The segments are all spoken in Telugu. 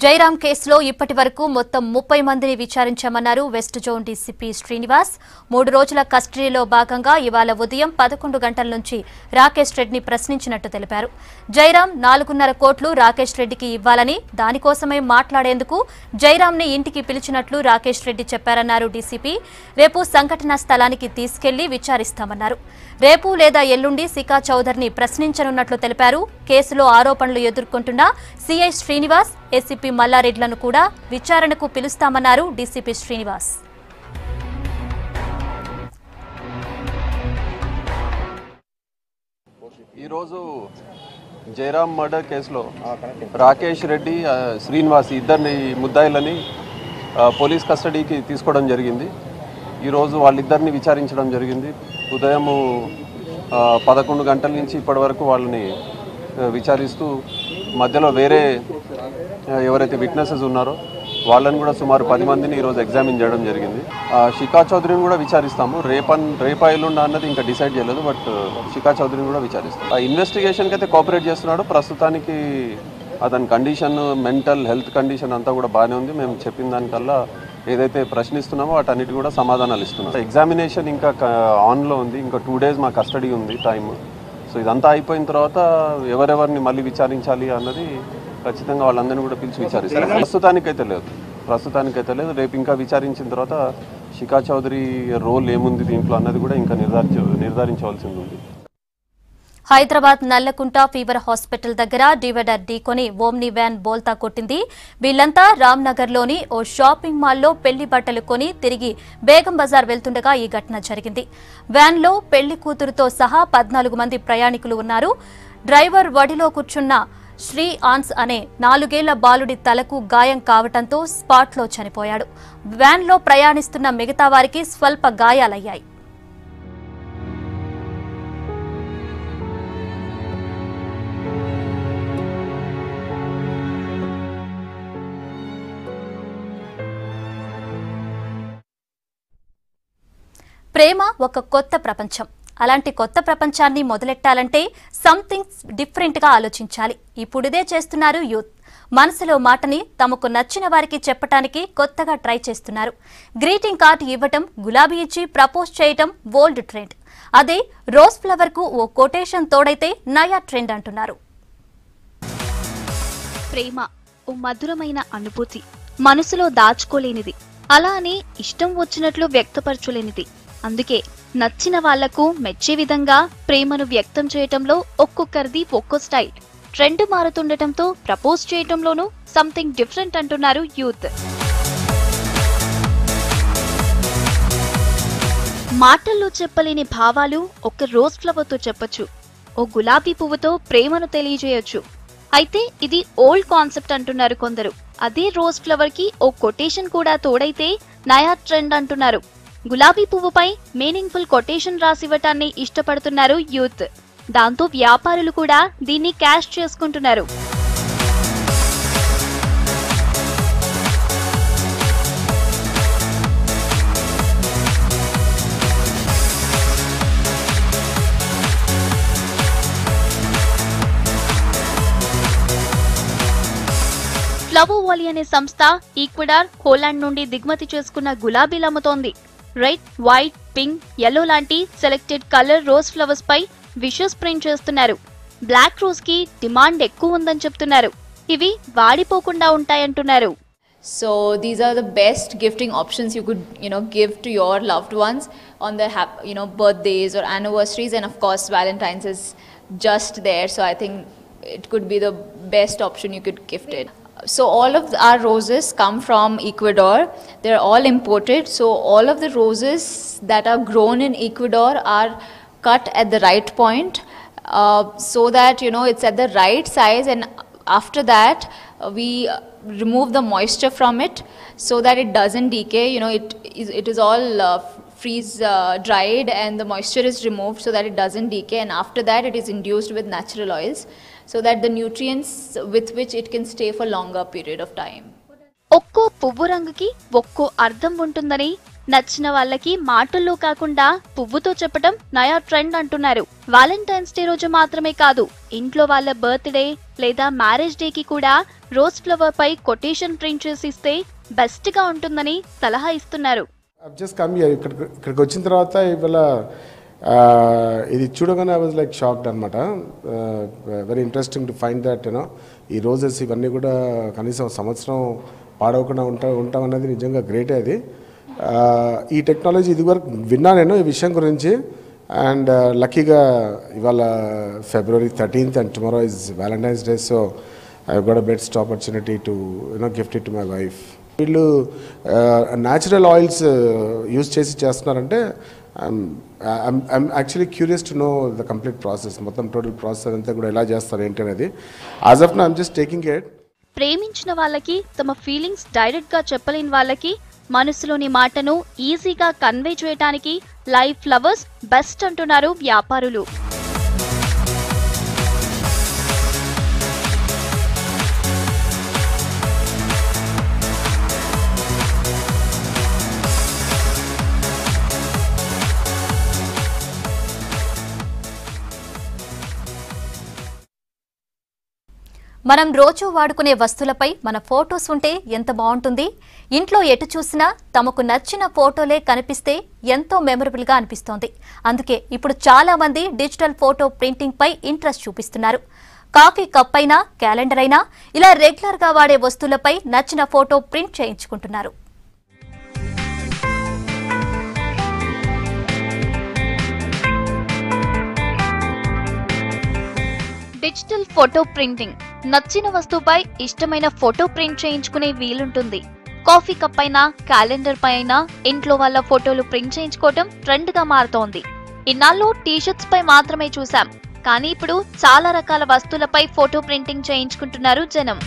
జైరాం కేసులో ఇప్పటి వరకు మొత్తం 30 మందిని విచారించామన్నారు వెస్ట్ జోన్ డీసీపీ శ్రీనివాస్. 3 రోజుల కస్టడీలో భాగంగా ఇవాళ ఉదయం 11 గంటల నుంచి రాకేష్ రెడ్డిని ప్రశ్నించినట్టు తెలిపారు. జైరాం 4.5 కోట్లు రాకేష్ రెడ్డికి ఇవ్వాలని, దానికోసమే మాట్లాడేందుకు జైరాంని ఇంటికి పిలిచినట్లు రాకేష్ రెడ్డి చెప్పారన్నారు డీసీపీ. రేపు సంఘటనా స్థలానికి తీసుకెళ్లి విచారిస్తామన్నారు. రేపు లేదా ఎల్లుండి శిఖా చౌదరిని ప్రశ్నించనున్నట్లు తెలిపారు. కేసులో ఆరోపణలు ఎదుర్కొంటున్న సీఐ శ్రీనివాస్, ఏసీపీ మల్లారెడ్లను కూడా విచారణకు పిలుస్తామన్నారు డీసీపీ శ్రీనివాస్. ఈరోజు జైరాం మర్డర్ కేసులో రాకేష్ రెడ్డి, శ్రీనివాస్ ఇద్దరిని ముద్దాయిలని పోలీస్ కస్టడీకి తీసుకోవడం జరిగింది. ఈరోజు వాళ్ళిద్దరిని విచారించడం జరిగింది. ఉదయం 11 గంటల నుంచి ఇప్పటి వరకు వాళ్ళని విచారిస్తూ మధ్యలో వేరే ఎవరైతే విట్నెసెస్ ఉన్నారో వాళ్ళని కూడా సుమారు 10 మందిని ఈరోజు ఎగ్జామిన్ చేయడం జరిగింది. శిఖా చౌదరిని కూడా విచారిస్తాము. రేపా ఎల్లుండా అన్నది ఇంకా డిసైడ్ చేయలేదు, బట్ శిఖా చౌదరిని కూడా విచారిస్తాం. ఆ ఇన్వెస్టిగేషన్కి అయితే కోఆపరేట్ చేస్తున్నాడు. ప్రస్తుతానికి అతని కండిషన్, మెంటల్ హెల్త్ కండిషన్ అంతా కూడా బాగానే ఉంది. మేము చెప్పిన దానికల్లా ఏదైతే ప్రశ్నిస్తున్నామో వాటన్నిటి కూడా సమాధానాలు ఇస్తున్నాం. ఎగ్జామినేషన్ ఇంకా ఆన్లో ఉంది. ఇంకా 2 days మా కస్టడీ ఉంది టైం. సో ఇదంతా అయిపోయిన తర్వాత ఎవరెవరిని మళ్ళీ విచారించాలి అన్నది ఖచ్చితంగా వాళ్ళందరినీ కూడా పిలిచి విచారిస్తారు. ప్రస్తుతానికైతే లేదు. రేపు ఇంకా విచారించిన తర్వాత శిఖా చౌదరి రోల్ ఏముంది దీంట్లో అన్నది కూడా ఇంకా నిర్ధారించవలసింది ఉంది. హైదరాబాద్ నల్లకుంట ఫీవర్ హాస్పిటల్ దగ్గర డివైడర్ ఢీకొని ఓమ్ని వ్యాన్ బోల్తా కొట్టింది. వీళ్లంతా రామ్నగర్లోని ఓ షాపింగ్ మాల్లో పెళ్లి బట్టలు కొని తిరిగి బేగం బజార్ వెళ్తుండగా ఈ ఘటన జరిగింది. వ్యాన్లో పెళ్లి కూతురుతో సహా 14 మంది ప్రయాణికులు ఉన్నారు. డ్రైవర్ వడిలో కూర్చున్న శ్రీ ఆన్స్ అనే 4 ఏళ్ల బాలుడి తలకు గాయం కావడంతో స్పాట్లో చనిపోయాడు. వ్యాన్లో ప్రయాణిస్తున్న మిగతా వారికి స్వల్ప గాయాలయ్యాయి. ప్రేమ ఒక కొత్త ప్రపంచం. అలాంటి కొత్త ప్రపంచాన్ని మొదలెట్టాలంటే సంథింగ్ డిఫరెంట్గా ఆలోచించాలి. ఇప్పుడిదే చేస్తున్నారు యూత్. మనసులో మాటని తమకు నచ్చిన వారికి చెప్పటానికి కొత్తగా ట్రై చేస్తున్నారు. గ్రీటింగ్ కార్డు ఇవ్వటం, గులాబీ ఇచ్చి ప్రపోజ్ చేయటం ఓల్డ్ ట్రెండ్. అదే రోజ్ ఫ్లవర్ కు ఓ కొటేషన్ తోడైతే నయా ట్రెండ్ అంటున్నారు. ప్రేమ ఓ మధురమైన అనుభూతి, మనసులో దాచుకోలేనిది, అలా అని ఇష్టం వచ్చినట్లు వ్యక్తపరచలేనిది. అందుకే నచ్చిన వాళ్లకు మెచ్చే విధంగా ప్రేమను వ్యక్తం చేయటంలో ఒక్కొక్కరిది ఒక్కో స్టైల్. ట్రెండ్ మారుతుండటంతో ప్రపోజ్ చేయటంలోనూ సంథింగ్ డిఫరెంట్ అంటున్నారు యూత్. మాటల్లో చెప్పలేని భావాలు ఒక రోజ్ ఫ్లవర్తో చెప్పొచ్చు, ఓ గులాబీ పువ్వుతో ప్రేమను తెలియజేయొచ్చు. అయితే ఇది ఓల్డ్ కాన్సెప్ట్ అంటున్నారు కొందరు. అదే రోజ్ ఫ్లవర్ కి ఓ కొటేషన్ కూడా తోడైతే నయా ట్రెండ్ అంటున్నారు. గులాబీ పువ్వుపై మీనింగ్ఫుల్ కొటేషన్ రాసివ్వటాన్ని ఇష్టపడుతున్నారు యూత్. దాంతో వ్యాపారులు కూడా దీన్ని క్యాష్ చేసుకుంటున్నారు. ఫ్లవోవాలి అనే సంస్థ ఈక్వెడార్, హోలాండ్ నుండి దిగుమతి చేసుకున్న గులాబీలు అమ్ముతోంది. రెడ్, వైట్, పింక్, yellow లాంటి సెలెక్టెడ్ కలర్ రోజ్ ఫ్లవర్స్ పై విషెస్ ప్రింట్ చేస్తున్నారు. బ్లాక్ రోజ్ కి డిమాండ్ ఎక్కువ ఉందని చెప్తున్నారు. ఇవి వాడిపోకుండా ఉంటాయంటున్నారు. So these are the best gifting options you could give to your loved ones on their birthdays or anniversaries, and of course Valentine's is just there, so I think it could be the best option you could gift it. So all of our roses come from Ecuador. They're all imported. So all of the roses that are grown in Ecuador are cut at the right point, so that it's at the right size, and after that we remove the moisture from it so that it doesn't decay. It is all freeze dried, and the moisture is removed so that it doesn't decay, and after that it is induced with natural oils so that the nutrients with which it can stay for longer period of time. ఒక్కో పువ్వు రంగుకి ఒక్కో అర్థం ఉంటుందని నచ్చిన వాళ్ళకి మాటల్లో కాకుండా పువ్వుతో చెప్పడం నయా ట్రెండ్ అంటున్నారు. వాలెంటైన్స్ డే రోజు మాత్రమే కాదు, ఇంట్లో వాళ్ళ బర్త్డే లేదా మ్యారేజ్ డే కి కూడా రోజ్ ఫ్లవర్ పై కొటేషన్ ప్రింట్ చేసి ఇస్తే బెస్ట్ గా ఉంటుందని సలహా ఇస్తున్నారు. జస్ట్ కమ్ హియర్, ఇక్కడికి వచ్చిన తర్వాత ఇవాళ ఇది చూడగానే ఐ వాజ్ లైక్ షాక్డ్ అనమాట. Very interesting to find that you know ఈ రోజెస్ ఇవన్నీ కూడా కనీసం సంవత్సరం పాడవకుండా ఉంటాం అనేది నిజంగా గ్రేటే. అది ఈ టెక్నాలజీ ఇదివరకు విన్నా నేను ఈ విషయం గురించి. అండ్ లక్కీగా ఇవాళ February 13th and tomorrow is Valentine's Day, so I've got a best opportunity to gift it to my wife. వీళ్ళు న్యాచురల్ ఆయిల్స్ యూజ్ చేస్తున్నారంటే I'm actually curious to know the complete process, మొత్తం టోటల్ ప్రాసెస్ అంతా కూడా ఎలా చేస్తారు ఏంటి అనేది. As of now I'm just taking it. ప్రేమించిన వాళ్ళకి తమ ఫీలింగ్స్ డైరెక్ట్ గా చెప్పలేని వాళ్ళకి మనసులోని మాటను ఈజీగా కన్వే చేయడానికి లైవ్ ఫ్లవర్స్ బెస్ట్ అంటున్నారు వ్యాపారులు. మనం రోజు వాడుకునే వస్తువులపై మన ఫోటోస్ ఉంటే ఎంత బాగుంటుంది. ఇంట్లో ఎటు చూసినా తమకు నచ్చిన ఫోటోలే కనిపిస్తే ఎంతో మెమరబుల్ గా అనిపిస్తోంది. అందుకే ఇప్పుడు చాలా మంది డిజిటల్ ఫోటో ప్రింటింగ్ పై ఇంట్రెస్ట్ చూపిస్తున్నారు. కాఫీ కప్ అయినా, క్యాలెండర్ అయినా ఇలా రెగ్యులర్ గా వాడే వస్తువులపై నచ్చిన ఫోటో ప్రింట్ చేయించుకుంటున్నారు. డిజిటల్ ఫోటో ప్రింటింగ్ నచ్చిన వస్తువుపై ఇష్టమైన ఫోటో ప్రింట్ చేయించుకునే వీలుంటుంది. కాఫీ కప్ అయినా, క్యాలెండర్ పై అయినా ఇంట్లో వాళ్ళ ఫోటోలు ప్రింట్ చేయించుకోవడం ట్రెండ్ గా మారుతోంది. ఇన్నాళ్ళు టీషర్ట్స్ పై మాత్రమే చూసాం, కానీ ఇప్పుడు చాలా రకాల వస్తువులపై ఫోటో ప్రింటింగ్ చేయించుకుంటున్నారు జనం.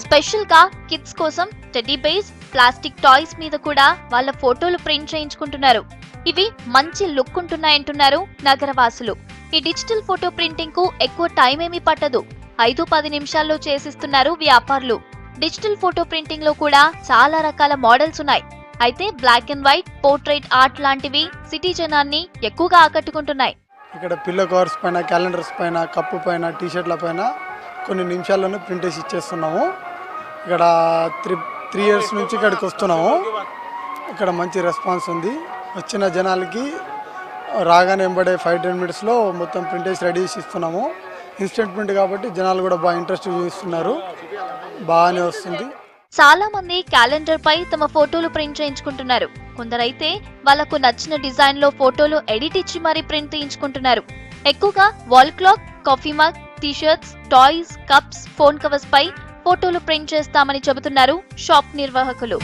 స్పెషల్ గా కిడ్స్ కోసం టెడ్డీ బేర్స్, ప్లాస్టిక్ టాయ్స్ మీద కూడా వాళ్ళ ఫోటోలు ప్రింట్ చేయించుకుంటున్నారు. ఇవి మంచి లుక్ ఉంటున్నాయంటున్నారు నగరవాసులు. ఈ డిజిటల్ ఫోటో ప్రింటింగ్ కు ఎక్కువ టైం ఏమీ పట్టదు, 5-10 నిమిషాల్లో చేసిస్తున్నారు వ్యాపారులు. డిజిటల్ ఫోటో ప్రింటింగ్ లో కూడా చాలా రకాల మోడల్స్ ఉన్నాయి. అయితే black and white, portrait art లాంటివి సిటీ జనాన్ని ఎక్కువగా ఆకట్టుకుంటున్నాయి. ఇక్కడ పిల్లో కవర్స్ పైన, క్యాలెండర్స్ పైన, కప్పు పైన, టీషర్ట్ల పైన కొన్ని నిమిషాల్లోనే ప్రింట్ చేసి ఇచ్చేస్తున్నాము. ఇక్కడ 3 years నుంచి ఇక్కడికి వస్తున్నాము. ఇక్కడ మంచి రెస్పాన్స్ ఉంది. వచ్చిన జనాలకి రాగానే ఎంబడే 5-10 minutesలో మొత్తం ప్రింట్ చేసి రెడీ చేసి ఇస్తున్నాము. ఇన్స్టెంట్ ప్రింట్ కాబట్టి జనాలు కూడా బాగా ఇంట్రెస్ట్ చూపిస్తున్నారు, బాగానే వస్తుంది. చాలా మంది క్యాలెండర్ పై తమ ఫోటోలు ప్రింట్ చేయించుకుంటున్నారు. కొందరైతే వాళ్లకు నచ్చిన డిజైన్ లో ఫోటోలు ఎడిట్ ఇచ్చి మరీ ప్రింట్ తీయించుకుంటున్నారు. ఎక్కువగా wall clock, coffee mug, T shirts, toys, cups, phone covers పై ఫోటోలు ప్రింట్ చేస్తామని చెబుతున్నారు షాప్ నిర్వాహకులు.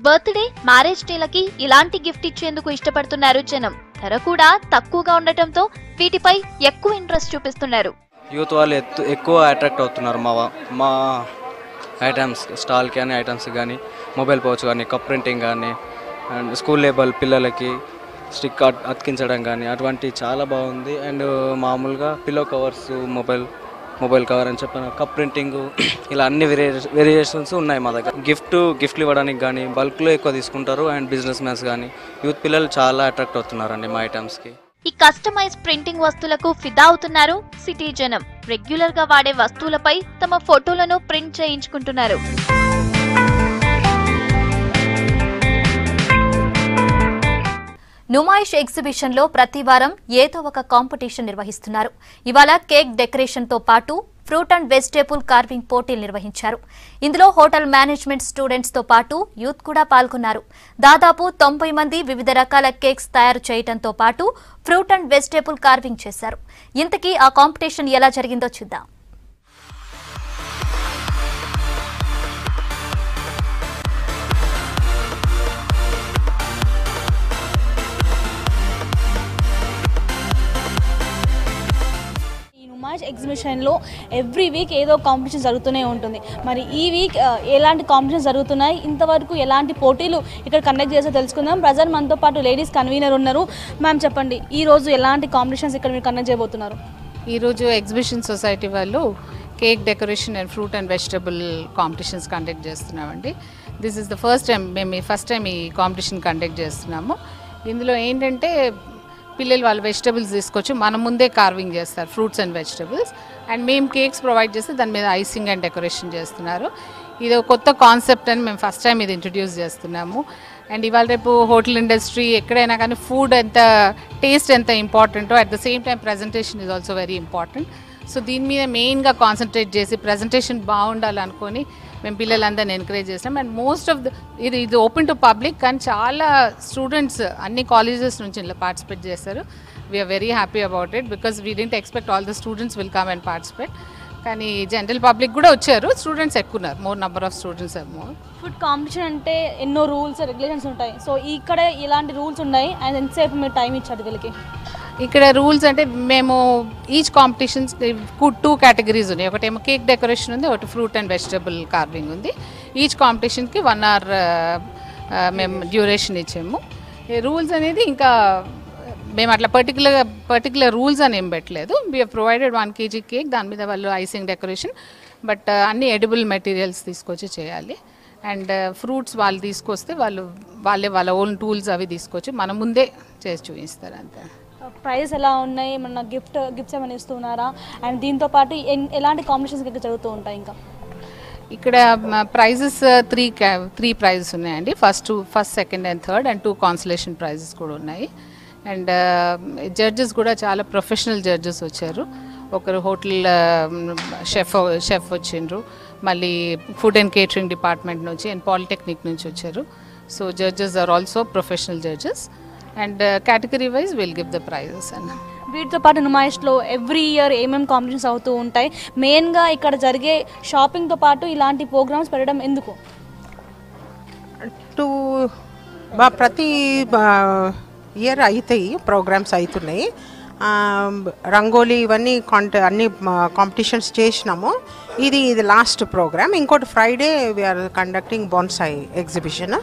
బర్త్డే, మ్యారేజ్ డేలకి ఇలాంటి గిఫ్ట్ ఇచ్చేందుకు ఇష్టపడుతున్నారు జనం. ధర కూడా తక్కువగా ఉండటంతో వీటిపై ఎక్కువ ఇంట్రెస్ట్ చూపిస్తున్నారు. యూత్ వాళ్ళు ఎక్కువ అట్రాక్ట్ అవుతున్నారు మా ఐటమ్స్ స్టాల్ కానీ, ఐటమ్స్ కానీ, మొబైల్ పౌచ్ కానీ, కప్ ప్రింటింగ్ కానీ, అండ్ స్కూల్ లేబల్ పిల్లలకి స్టిక్ అతికించడం కానీ అటువంటి చాలా బాగుంది. అండ్ మామూలుగా పిల్లో కవర్స్, మొబైల్ కవర్ అని చెప్పిన కప్ ప్రింటింగ్, ఇలా అన్ని వేరియేషన్స్ ఉన్నాయి మా దగ్గర. గిఫ్ట్లు ఇవ్వడానికి కానీ బల్క్లో ఎక్కువ తీసుకుంటారు. అండ్ బిజినెస్ మ్యాన్స్ కానీ యూత్ పిల్లలు చాలా అట్రాక్ట్ అవుతున్నారండి మా ఐటమ్స్కి. ఈ కస్టమైజ్ ప్రింటింగ్ వస్తువులకు ఫిదా అవుతున్నారు సిటీ జనం. రెగ్యులర్ గా వాడే వస్తువులపై తమ ఫోటోలను ప్రింట్ చేయించుకుంటున్నారు. నుమాయిష్ ఎగ్జిబిషన్ లో ప్రతి వారం ఏదో ఒక కాంపిటీషన్ నిర్వహిస్తున్నారు. ఇవాళ కేక్ డెకరేషన్ తో పాటు ఫ్రూట్ అండ్ వెజిటేబుల్ కార్వింగ్ పోటీలు నిర్వహించారు. ఇందులో హోటల్ మేనేజ్మెంట్ స్టూడెంట్స్ తో పాటు యూత్ కూడా పాల్గొన్నారు. దాదాపు 90 మంది వివిధ రకాల కేక్స్ తయారు చేయడంతో పాటు ఫ్రూట్ అండ్ వెజిటేబుల్ కార్వింగ్ చేశారు. ఇంతకీ ఆ కాంపిటీషన్ ఎలా జరిగిందో చూద్దాం. ఎగ్జిబిషన్లో ఎవ్రీ వీక్ ఏదో కాంపిటీషన్ జరుగుతూనే ఉంటుంది. మరి ఈ వీక్ ఎలాంటి కాంపిటీషన్ జరుగుతున్నాయి, ఇంతవరకు ఎలాంటి పోటీలు ఇక్కడ కండక్ట్ చేసో తెలుసుకుందాం. ప్రజెంట్ మనతో పాటు లేడీస్ కన్వీనర్ ఉన్నారు. మ్యామ్ చెప్పండి, ఈ రోజు ఎలాంటి కాంపిటీషన్స్ ఇక్కడ మీరు కండక్ట్ చేయబోతున్నారు? ఈరోజు ఎగ్జిబిషన్ సొసైటీ వాళ్ళు cake decoration and fruit and vegetable competitions conduct చేస్తున్నామండి. This is the first time ఈ కాంపిటీషన్ కండక్ట్ చేస్తున్నాము. ఇందులో ఏంటంటే పిల్లలు వాళ్ళు వెజిటబుల్స్ తీసుకొచ్చి మన ముందే కార్వింగ్ చేస్తారు, ఫ్రూట్స్ అండ్ వెజిటబుల్స్, అండ్ మేము కేక్స్ ప్రొవైడ్ చేస్తే దాని మీద ఐసింగ్ అండ్ డెకరేషన్ చేస్తున్నారు. ఇది ఒక కొత్త కాన్సెప్ట్ అని మేము ఫస్ట్ టైం ఇది ఇంట్రడ్యూస్ చేస్తున్నాము. అండ్ ఇవాళ రేపు హోటల్ ఇండస్ట్రీ ఎక్కడైనా కానీ ఫుడ్ ఎంత టేస్ట్ ఎంత ఇంపార్టెంటో at the same time presentation is also very important. So దీని మీద మెయిన్గా కాన్సన్ట్రేట్ చేసి ప్రజెంటేషన్ బాగుండాలనుకొని మేము పిల్లలందరిని ఎంకరేజ్ చేస్తాం. అండ్ మోస్ట్ ఆఫ్ ఇది ఓపెన్ టు పబ్లిక్, కానీ చాలా స్టూడెంట్స్ అన్ని కాలేజెస్ నుంచి ఇలా పార్టిసిపేట్ చేస్తారు. We are very happy about it because we didn't expect all the students will come and participate. కానీ జనరల్ పబ్లిక్ కూడా వచ్చారు, స్టూడెంట్స్ ఎక్కువ ఉన్నారు, more number of students more. Food competition అంటే ఎన్నో రూల్స్ రెగ్యులేషన్స్ ఉంటాయి. సో ఇక్కడ ఇలాంటి రూల్స్ ఉన్నాయి అండ్ ఎంతసేపు మీరు టైం ఇచ్చారు వీళ్ళకి? ఇక్కడ రూల్స్ అంటే మేము ఈచ్ కాంపిటీషన్స్ 2 కేటగిరీస్ ఉన్నాయి. ఒకటేమో కేక్ డెకరేషన్ ఉంది, ఒకటి ఫ్రూట్ అండ్ వెజిటబుల్ కార్వింగ్ ఉంది. ఈచ్ కాంపిటీషన్కి 1 hour మేము డ్యూరేషన్ ఇచ్చాము. ఈ రూల్స్ అనేది ఇంకా మేము అట్లా పర్టికులర్ రూల్స్ అని ఏం పెట్టలేదు. We have provided 1 kg cake, దాని మీద వాళ్ళు ఐసింగ్ డెకరేషన్, బట్ అన్ని ఎడిబుల్ మెటీరియల్స్ తీసుకొచ్చి చేయాలి. అండ్ ఫ్రూట్స్ వాళ్ళు తీసుకొస్తే వాళ్ళ ఓన్ టూల్స్ అవి తీసుకొచ్చి మన ముందే చేసి చూపిస్తారు అంతే. ప్రైజెస్ ఎలా ఉన్నాయి, మన గిఫ్ట్స్ ఏమైనా ఇస్తున్నారా? అండ్ దీంతో పాటు ఎలాంటి కాంపిటీషన్స్ ఇక్కడ జరుగుతూ ఉంటాయి? ఇంకా ఇక్కడ ప్రైజెస్ 3 ప్రైజెస్ ఉన్నాయండి. First, second and third, and 2 consolation prizes కూడా ఉన్నాయి. అండ్ జడ్జెస్ కూడా చాలా ప్రొఫెషనల్ జడ్జెస్ వచ్చారు. ఒకరు హోటల్ షెఫ్ వచ్చిండ్రు, మళ్ళీ ఫుడ్ అండ్ కేటరింగ్ డిపార్ట్మెంట్ నుంచి అండ్ పాలిటెక్నిక్ నుంచి వచ్చారు. So judges are also professional judges. And category wise will give the prizes అన్న. వీటితో పాటు నుమాయిష్లో ఎవ్రీ ఇయర్ ఏమేమి కాంపిటీషన్స్ అవుతూ ఉంటాయి? మెయిన్గా ఇక్కడ జరిగే షాపింగ్తో పాటు ఇలాంటి ప్రోగ్రామ్స్ పెట్టడం ఎందుకు? ప్రతి ఇయర్ అవుతాయి, ప్రోగ్రామ్స్ అవుతున్నాయి. రంగోలీ ఇవన్నీ అన్ని కాంపిటీషన్స్ చేసినాము. ఇది లాస్ట్ ప్రోగ్రామ్. ఇంకోటి Friday we are conducting bonsai exhibition.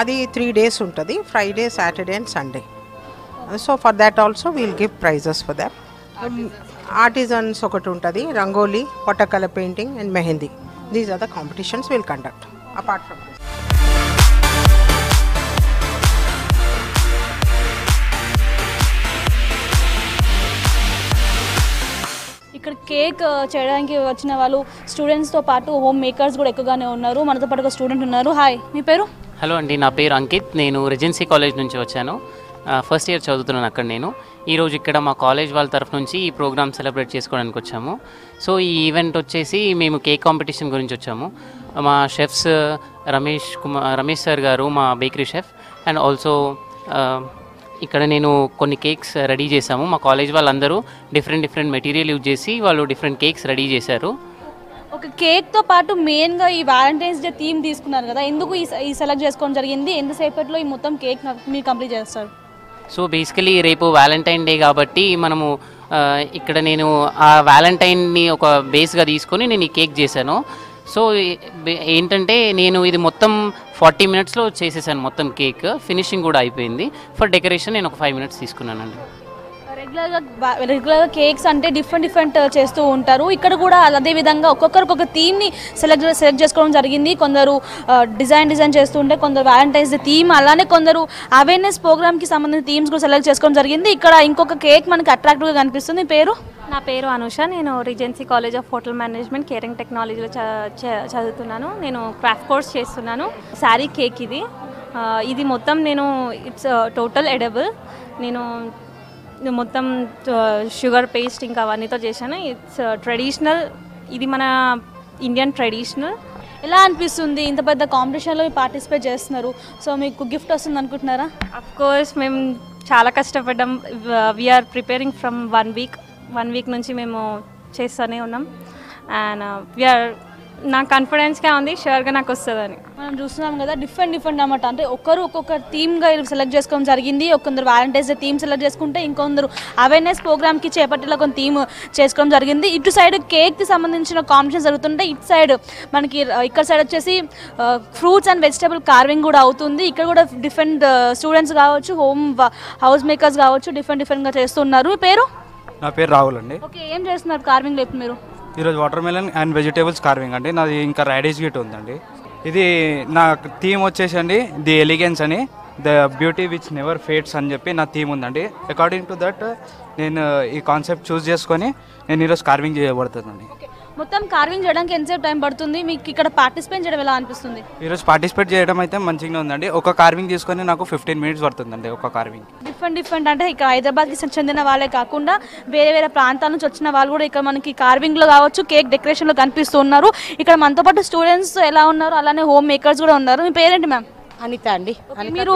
అది 3 days ఉంటుంది, Friday, Saturday and Sunday. So for that also we'll give prizes for that. Artisans ఒకటి ఉంటుంది, rangoli, water colour painting and mehndi. These are the competitions will conduct apart from this. ఇక్కడ కేక్ చేయడానికి వచ్చిన వాళ్ళు స్టూడెంట్స్తో పాటు హోమ్ మేకర్స్ కూడా ఎక్కువగానే ఉన్నారు. మనతో పాటు ఒక స్టూడెంట్ ఉన్నారు. హాయ్, మీ పేరు? హలో అండి, నా పేరు అంకిత్. నేను రెజెన్సీ కాలేజ్ నుంచి వచ్చాను. ఫస్ట్ ఇయర్ చదువుతున్నాను అక్కడ నేను. ఈరోజు ఇక్కడ మా కాలేజ్ వాళ్ళ తరఫు నుంచి ఈ ప్రోగ్రామ్ సెలబ్రేట్ చేసుకోవడానికి వచ్చాము. సో ఈ ఈవెంట్ వచ్చేసి మేము కేక్ కాంపిటీషన్ గురించి వచ్చాము. మా షెఫ్స్ రమేష్ సార్ గారు మా బేకరీ షెఫ్, అండ్ ఆల్సో ఇక్కడ నేను కొన్ని కేక్స్ రెడీ చేశాము. మా కాలేజ్ వాళ్ళందరూ డిఫరెంట్ మెటీరియల్ యూజ్ చేసి వాళ్ళు డిఫరెంట్ కేక్స్ రెడీ చేశారు. ఒక కేక్తో పాటు మెయిన్గా ఈ వ్యాలంటైన్స్ డే థీమ్ తీసుకున్నారు కదా, ఎందుకు ఈ సెలెక్ట్ చేసుకోవడం జరిగింది? ఎంతసేపట్లో ఈ మొత్తం కేక్ మీరు కంప్లీట్ చేస్తారు? సో బేసికలీ రేపు వ్యాలంటైన్ డే కాబట్టి మనము ఇక్కడ నేను ఆ వ్యాలంటైన్ని ఒక బేస్గా తీసుకొని నేను ఈ కేక్ చేశాను. సో ఏంటంటే నేను ఇది మొత్తం 40 minutesలో చేసేసాను. మొత్తం కేక్ ఫినిషింగ్ కూడా అయిపోయింది. ఫర్ డెకరేషన్ నేను ఒక 5 minutes తీసుకున్నానండి. రెగ్యులర్గా కేక్స్ అంటే డిఫరెంట్ చేస్తూ ఉంటారు. ఇక్కడ కూడా అదే విధంగా ఒక్కొక్కరు ఒక్కొక్క థీమ్ని సెలెక్ట్ చేసుకోవడం జరిగింది. కొందరు డిజైన్ చేస్తూ ఉంటే, కొందరు వ్యాలంటైన్స్ డే థీమ్, అలానే కొందరు అవేర్నెస్ ప్రోగ్రామ్కి సంబంధించిన థీమ్స్ కూడా సెలెక్ట్ చేసుకోవడం జరిగింది. ఇక్కడ ఇంకొక కేక్ మనకి అట్రాక్టివ్గా కనిపిస్తుంది. పేరు? నా పేరు అనుష. నేను recency college of hotel management caring టెక్నాలజీలో చదువుతున్నాను. నేను క్రాఫ్ట్ కోర్స్ చేస్తున్నాను. శారీ కేక్ ఇది మొత్తం నేను ఇట్స్ టోటల్ ఎడబుల్. నేను మొత్తం షుగర్ పేస్ట్ ఇంకా అవన్నీతో చేశాను. ఇట్స్ ట్రెడిషనల్, ఇది మన ఇండియన్ ట్రెడిషనల్. ఎలా అనిపిస్తుంది ఇంత పెద్ద కాంపిటీషన్లో పార్టిసిపేట్ చేస్తున్నారు? సో మీకు గిఫ్ట్ వస్తుంది అనుకుంటున్నారా? అఫ్ కోర్స్ మేము చాలా కష్టపడ్డాం. వీఆర్ ప్రిపేరింగ్ ఫ్రమ్ 1 week నుంచి మేము చేస్తూనే ఉన్నాం. అండ్ నాకు కాన్ఫిడెన్స్గా ఉంది, షూర్గా నాకు వస్తుందని. మనం చూస్తున్నాం కదా, డిఫరెంట్ అనమాట. అంటే ఒక్కొక్క థీమ్గా సెలెక్ట్ చేసుకోవడం జరిగింది. కొందరు వ్యాలంటైన్స్ డే థీమ్ సెలెక్ట్ చేసుకుంటే, ఇంకొందరు అవేర్నెస్ ప్రోగ్రామ్కి చేపట్టేలా కొన్ని థీమ్ చేసుకోవడం జరిగింది. ఇటు సైడ్ కేక్కి సంబంధించిన కాంపిటీషన్ జరుగుతుంటే, ఇటు సైడ్ మనకి ఇక్కడ సైడ్ వచ్చేసి ఫ్రూట్స్ అండ్ వెజిటబుల్ కార్వింగ్ కూడా అవుతుంది. ఇక్కడ కూడా డిఫరెంట్ స్టూడెంట్స్ కావచ్చు, హౌస్ మేకర్స్ కావచ్చు, డిఫరెంట్గా చేస్తున్నారు. మీ పేరు? నా పేరు రాహుల్ అండి. ఓకే, ఏం చేస్తున్నారు కార్వింగ్లో ఇప్పుడు మీరు? ఈరోజు water melon and vegetables carving అండి. నాది ఇంకా రాడిష్ గిట్ ఉందండి. ఇది నా థీమ్ వచ్చేసండి ది ఎలిగెన్స్ అని, the beauty which never fades అని చెప్పి నా థీమ్ ఉందండి. అకార్డింగ్ టు దట్ నేను ఈ కాన్సెప్ట్ చూస్ చేసుకొని నేను ఈరోజు కార్వింగ్ చేయబడుతుందండి. మొత్తం కార్వింగ్ చేయడానికి ఎంతసేపు టైం పడుతుంది? మీకు ఇక్కడ పార్టిసిపేట్ చేయడం ఎలా అనిపిస్తుంది? ఈరోజు పార్టిసిపేట్ చేయడం అయితే మంచిగా ఉందండి. ఒక కార్వింగ్ తీసుకొని నాకు 15 minutes పడుతుందండి ఒక కార్వింగ్. డిఫరెంట్ అంటే ఇక్కడ హైదరాబాద్కి చెందిన వాళ్ళే కాకుండా వేరే ప్రాంతాల నుంచి వచ్చిన వాళ్ళు కూడా ఇక్కడ మనకి కార్వింగ్లో కావచ్చు, కేక్ డెకరేషన్లో కనిపిస్తూ ఉన్నారు. ఇక్కడ మనతో పాటు స్టూడెంట్స్ ఎలా ఉన్నారు, అలానే హోమ్ మేకర్స్ కూడా ఉన్నారు. మీ పేరేంటి మ్యామ్? అనిత అండి. మీరు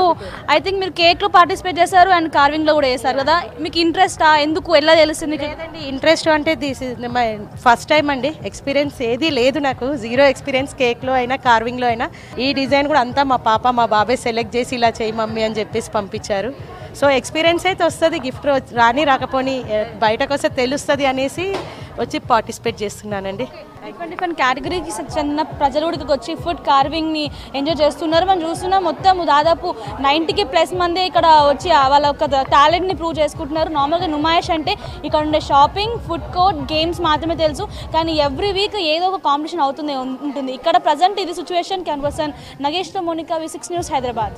ఐ థింక్ మీరు కేక్లో పార్టిసిపేట్ చేశారు అండ్ కార్వింగ్లో కూడా చేశారు కదా, మీకు ఇంట్రెస్టా? ఎందుకు ఎలా తెలుస్తుంది? లేదండి, ఇంట్రెస్ట్ అంటే this is my first time అండి. ఎక్స్పీరియన్స్ ఏది లేదు నాకు, జీరో ఎక్స్పీరియన్స్ కేక్లో అయినా కార్వింగ్లో అయినా. ఈ డిజైన్ కూడా అంతా మా పాప మా బాబాయ్ సెలెక్ట్ చేసి ఇలా చేయి మమ్మీ అని చెప్పేసి పంపించారు. సో ఎక్స్పీరియన్స్ అయితే వస్తుంది, గిఫ్ట్ రాకపోని బయటకు వస్తే తెలుస్తుంది అనేసి వచ్చి పార్టిసిపేట్ చేస్తున్నానండి. డిఫరెంట్ కేటగిరీకి చెందిన ప్రజలు కూడా ఇక్కడికి వచ్చి ఫుడ్ కార్వింగ్ని ఎంజాయ్ చేస్తున్నారు. మనం చూస్తున్నాం మొత్తం దాదాపు 90+ మంది ఇక్కడ వచ్చి వాళ్ళ యొక్క టాలెంట్ని ప్రూవ్ చేసుకుంటున్నారు. నార్మల్గా నుమాయిష్ అంటే ఇక్కడ ఉండే షాపింగ్, ఫుడ్ కోర్ట్, గేమ్స్ మాత్రమే తెలుసు, కానీ ఎవ్రీ వీక్ ఏదో ఒక కాంపిటీషన్ అవుతుంది ఉంటుంది. ఇక్కడ ప్రజెంట్ ఇది సిచ్యువేషన్. కెన్ నగేష్తో మోనికా, V6 News, హైదరాబాద్.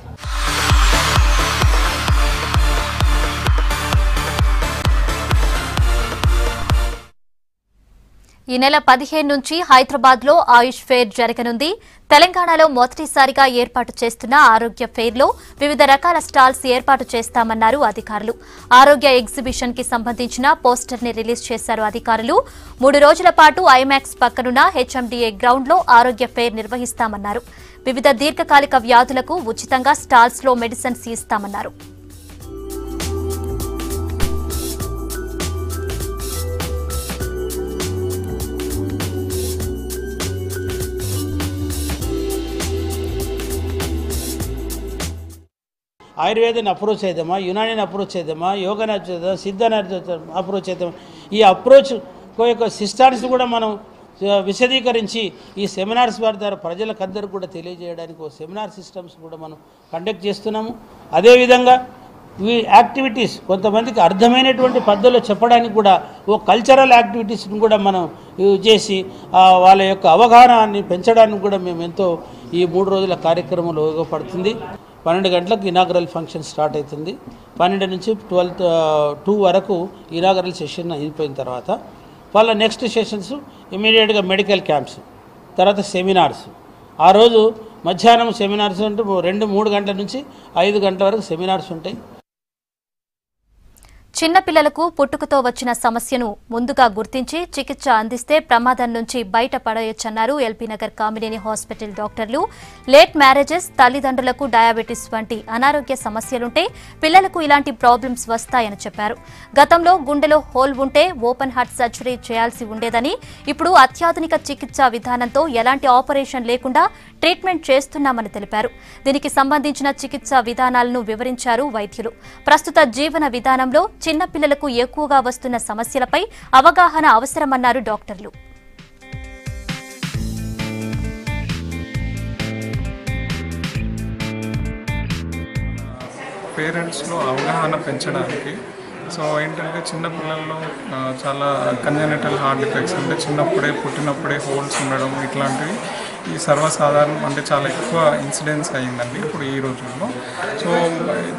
ఈ నెల 15 నుంచి హైదరాబాద్లో ఆయుష్ ఫెయిర్ జరగనుంది. తెలంగాణలో మొదటిసారిగా ఏర్పాటు చేస్తున్న ఆరోగ్య ఫెయిర్లో వివిధ రకాల స్టాల్స్ ఏర్పాటు చేస్తామన్నారు అధికారులు. ఆరోగ్య ఎగ్జిబిషన్ కి సంబంధించిన పోస్టర్ ని రిలీజ్ చేశారు అధికారులు. 3 రోజుల పాటు ఐమాక్స్ పక్కనున్న HMDA గ్రౌండ్ లో ఆరోగ్య ఫెయిర్ నిర్వహిస్తామన్నారు. వివిధ దీర్ఘకాలిక వ్యాధులకు ఉచితంగా స్టాల్స్ లో మెడిసిన్స్ ఇస్తామన్నారు. ఆయుర్వేదాన్ని అప్రోచ్ చేద్దామా, యునానీని అప్రోచ్ చేద్దామా, యోగాని చేద్దాం, సిద్ధాన్ని అప్రోచ్ చేద్దాం. ఈ అప్రోచ్ యొక్క సిస్టాన్స్ కూడా మనం విశదీకరించి ఈ సెమినార్స్ వారి ద్వారా ప్రజలకందరూ కూడా తెలియజేయడానికి ఒక సెమినార్ సిస్టమ్స్ కూడా మనం కండక్ట్ చేస్తున్నాము. అదేవిధంగా ఈ యాక్టివిటీస్ కొంతమందికి అర్థమైనటువంటి పద్ధతిలో చెప్పడానికి కూడా ఓ కల్చరల్ యాక్టివిటీస్ని కూడా మనం చేసి వాళ్ళ యొక్క అవగాహనాన్ని పెంచడానికి కూడా మేము ఎంతో ఈ 3 రోజుల కార్యక్రమంలో ఉపయోగపడుతుంది. 12 గంటలకు ఇనాగరల్ ఫంక్షన్ స్టార్ట్ అవుతుంది. 12 నుంచి 2 వరకు ఇనాగరల్ సెషన్ అయిపోయిన తర్వాత వాళ్ళ నెక్స్ట్ సెషన్స్ ఇమీడియట్గా మెడికల్ క్యాంప్స్, తర్వాత సెమినార్స్. ఆ రోజు మధ్యాహ్నం సెమినార్స్ అంటే 2-3 గంటల నుంచి 5 గంటల వరకు సెమినార్స్ ఉంటాయి. చిన్నపిల్లలకు పుట్టుకతో వచ్చిన సమస్యను ముందుగా గుర్తించి చికిత్స అందిస్తే ప్రమాదం నుంచి బయటపడవచ్చన్నారు ఎల్బీ నగర్ కామినేని హాస్పిటల్ డాక్టర్లు. లేట్ మ్యారేజెస్, తల్లిదండ్రులకు డయాబెటిస్ వంటి అనారోగ్య సమస్యలుంటే పిల్లలకు ఇలాంటి ప్రాబ్లమ్స్ వస్తాయని చెప్పారు. గతంలో గుండెలో హోల్ ఉంటే ఓపెన్ హార్ట్ సర్జరీ చేయాల్సి ఉండేదని, ఇప్పుడు అత్యాధునిక చికిత్సా విధానంతో ఎలాంటి ఆపరేషన్ లేకుండా ట్రీట్మెంట్ చేస్తున్నామని తెలిపారు. దీనికి సంబంధించిన చికిత్సా విధానాలను వివరించారు వైద్యులు. ప్రస్తుత జీవన విధానంలో చిన్నపిల్లలకు ఎక్కువగా వస్తున్న సమస్యలపై అవగాహన అవసరమన్నారు డాక్టర్లు. పేరెంట్స్లో అవగాహన పెంచడానికి సో ఏంటంటే చిన్నపిల్లల్లో చాలా కంజెనిటల్ హార్ట్ డిఫెక్ట్స్ అంటే చిన్నప్పుడే పుట్టినప్పుడే హోల్స్ ఉండడం ఇట్లాంటివి ఈ సర్వసాధారణం అంటే చాలా ఎక్కువ ఇన్సిడెన్స్ అయ్యిందండి ఇప్పుడు ఈ రోజుల్లో. సో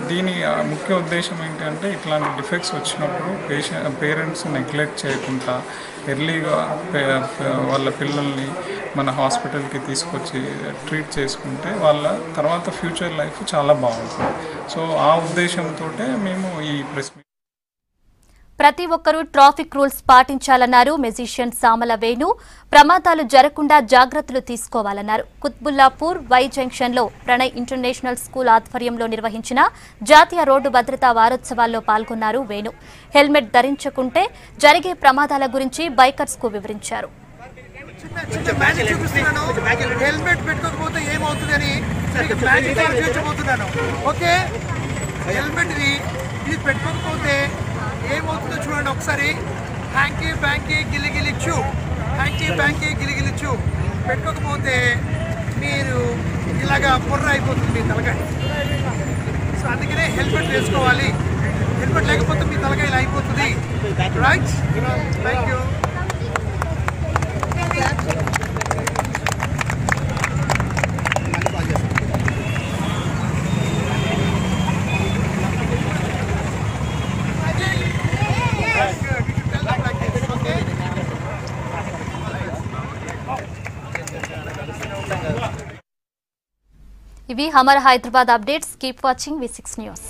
దీని ముఖ్య ఉద్దేశం ఏంటంటే ఇట్లాంటి డిఫెక్ట్స్ వచ్చినప్పుడు పేరెంట్స్ నెగ్లెక్ట్ చేయకుండా ఎర్లీగా వాళ్ళ పిల్లల్ని మన హాస్పిటల్కి తీసుకొచ్చి ట్రీట్ చేసుకుంటే వాళ్ళ తర్వాత ఫ్యూచర్ లైఫ్ చాలా బాగుంటుంది. సో ఆ ఉద్దేశంతో మేము ఈ ప్రెస్ ప్రతి ఒక్కరూ ట్రాఫిక్ రూల్స్ పాటించాలన్నారు మెజిషియన్ సామల వేణు. ప్రమాదాలు జరగకుండా జాగ్రత్తలు తీసుకోవాలన్నారు. కుత్బుల్లాపూర్ వై జంక్షన్లో ప్రణయ్ ఇంటర్నేషనల్ స్కూల్ ఆధ్వర్యంలో నిర్వహించిన జాతీయ రోడ్డు భద్రతా వారోత్సవాల్లో పాల్గొన్నారు వేణు. హెల్మెట్ ధరించకుంటే జరిగే ప్రమాదాల గురించి బైకర్స్ కు వివరించారు. హెల్మెట్ పెట్టుకోకపోతే ఏమవుతుందని చూపించబోతున్నాను. ఓకే, హెల్మెట్ ఇది పెట్టుకోకపోతే ఏమవుతుందో చూడండి ఒకసారి. హ్యాంకీ బ్యాంకీ గిలిగిలిచ్చు, హ్యాంకీ బ్యాంకీ గిలిగిలిచ్చు పెట్టుకోకపోతే మీరు ఇలాగా పొర్ర అయిపోతుంది మీ తలకాయ. సో అందుకనే హెల్మెట్ వేసుకోవాలి. హెల్మెట్ లేకపోతే మీ తలకాయ ఇలా అయిపోతుంది. Right, thank you. ఇవి Hamara Hyderabad updates. Keep watching V6 news.